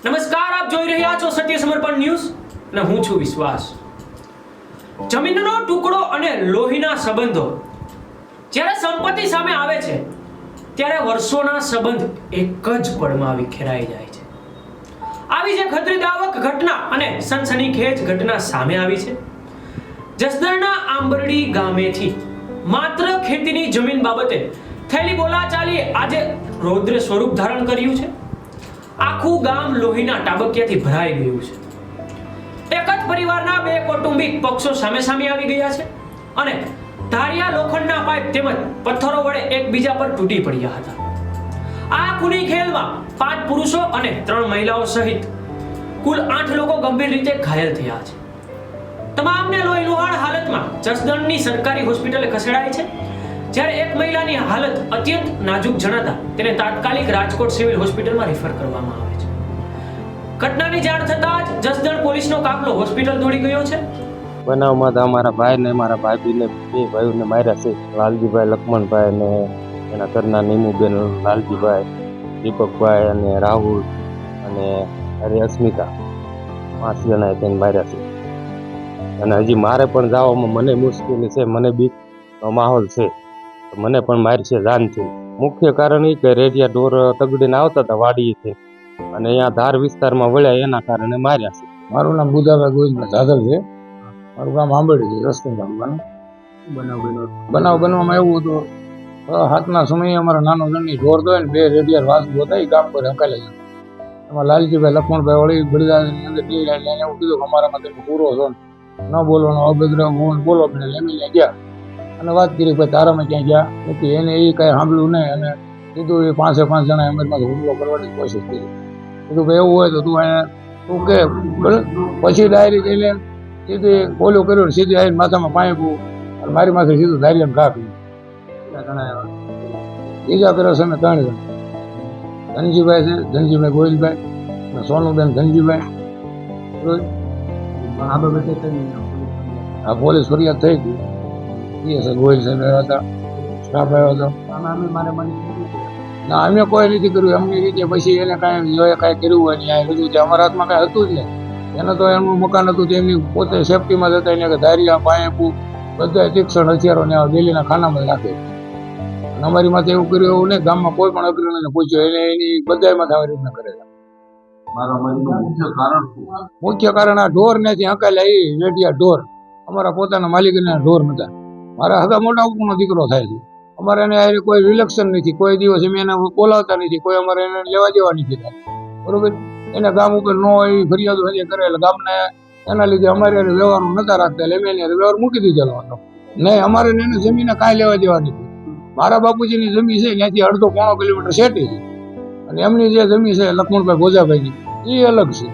નમસ્કાર, આપ જોઈ રહ્યા છો સત્ય સમર્પણ ન્યૂઝ અને હું છું વિશ્વાસ. જમીનનો ટુકડો અને લોહીના સંબંધો જ્યારે સંપત્તિ સામે આવે છે ત્યારે વર્ષોના સંબંધ એક જ પળમાં વિખેરાઈ જાય છે. આવી જે ખતરીદાયક ઘટના અને સનસનીખેજ ઘટના સામે આવી છે. જસદણના આંબરડી ગામેથી માત્ર ખેતીની જમીન બાબતે થયેલી બોલાચાલી આજે રૌદ્ર સ્વરૂપ ધારણ કર્યું છે. આખું ગામ લોહીના ટાબકિયાથી ભરાઈ ગયું છે. એક જ પરિવારના બે કૌટુંબિક પક્ષો સામે સામે આવી ગયા છે અને ધારિયા લોખંડના પાઇપ તેમજ પથ્થરો વડે એકબીજા પર તૂટી પડ્યા હતા. આ ખૂની ખેલમાં 5 પુરુષો અને 3 મહિલાઓ સહિત કુલ 8 લોકો ગંભીર રીતે ઘાયલ થયા છે. તમામને લોહી લુહાણ હાલતમાં જસદણની સરકારી હોસ્પિટલે ખસેડાઈ છે, જ્યારે એક મહિલાની હાલત અત્યંત નાજુક જણાતા તેને તાત્કાલિક રાજકોટ સિવિલ હોસ્પિટલમાં રેફર કરવામાં આવે છે. ઘટનાની જાણ થતાં જ જસદણ પોલીસનો કાફલો હોસ્પિટલ દોડી ગયો છે. બનાવમાં તો અમારા ભાઈ ને મારા ભાભીને 2 ભાઈઓને માર્યા છે. લાલજીભાઈ લક્ષ્મણભાઈ ને એના ઘરના નીમુબેન લાલજીભાઈ, દીપકભાઈ અને રાહુલ અને હરી અસ્મિતા 5 જણાએ તેને માર્યા છે. અને હજી મારે પણ જવામાં મને મુશ્કેલી છે, મને બીકનો માહોલ છે, મને પણ મારશે જાનથી. મુખ્ય કારણ એ કે રેડિયા ઢોર તગડીને આવતા હતા વાડીએથી અને અહીંયા ધાર વિસ્તારમાં વળ્યા એના કારણે માર્યા છે. મારું નામ બુધાભાઈ ગોવિંદભાઈ ઝાદલ છે. મારું ગામ આંબરડી છે, રસ્તો ગામમાં. બનાવ બનવામાં એવું હતું, હાથના સમયે અમારા નાનો જણની ઢોર દોય ને 2 રેડિયા વાસુ હતા, એ ગામ પર હકાલે છે. એમાં લાલજીભાઈ લક્ષ્મણભાઈ વળી બળદાની અંદર લઈને એવું કીધું કે અમારામાં તમે પૂરો છો, ન બોલવાનો, અભદ્ર બોલો, મને લેમીને ગયા અને વાત કરી. ભાઈ તારામાં ક્યાં ગયા નથી, એને એ કાંઈ સાંભળ્યું નહીં અને કીધું એ 5 જણા એમમાંથી હુમલો કરવાની કોશિશ કરી. કીધું ભાઈ એવું હોય તો તું કે પછી ડાયરી જઈ લે. સીધી બોલ્યો કર્યો, સીધી આવીને માથામાં પાણી અને મારી માથે સીધું ધારિયાને ઘા કર્યું. બીજા કર્યો છે અમે 3 જણ. ધનજીભાઈ છે, ધનજીભાઈ ગોહિલભાઈ અને સોનુબેન ધનજીભાઈ. આ પોલીસ ફરિયાદ થઈ ગઈ. ગોહિલ સાહેબ આવ્યા હતા, સ્ટાફ આવ્યો હતો. ના, અમે કોઈ નથી કર્યું એમની રીતે. પછી એને કાંઈ કર્યું હોય ને આ બધું અમારા હાથમાં કાંઈ હતું જ નહીં. એને તો એમનું મકાન હતું, તેમની પોતે સેફટીમાં જતા એને કે ધારિયા પાયપું બધા તીક્ષણ હથિયારો ને દિલ્હીના ખાનામાં રાખે. અને અમારી માથે એવું કર્યું એવું નહીં. ગામમાં કોઈ પણ અગ્રણીને પૂછ્યો, એને એની બધામાં આવી રીતના કરે છે. મુખ્ય કારણ આ ઢોર નથી હકાલ્યા, એ રેડિયા ઢોર અમારા પોતાના માલિકના ઢોર નતા. મારા હગા મોટા ઉપરનો દીકરો થાય છે. અમારે એને કોઈ રિલેક્શન નથી, કોઈ દિવસ અમે એને બોલાવતા નથી, કોઈ અમારે એને લેવા દેવા નથી થાય. બરોબર, એને ગામ ઉપર ન હોય ફરિયાદો હજી કરે એટલે ગામને એના લીધે અમારે વ્યવહારો નતા રાખતા, એટલે અમે એને વ્યવહાર મૂકી દીધેલો હતો. નહીં, અમારે એને જમીને કાંઈ લેવા દેવા નથી. મારા બાપુજીની જમીન છે ત્યાંથી 1.5 કિલોમીટર સેટી છે અને એમની જે જમીન છે લક્ષ્મણભાઈ ભોજાભાઈની એ અલગ છે.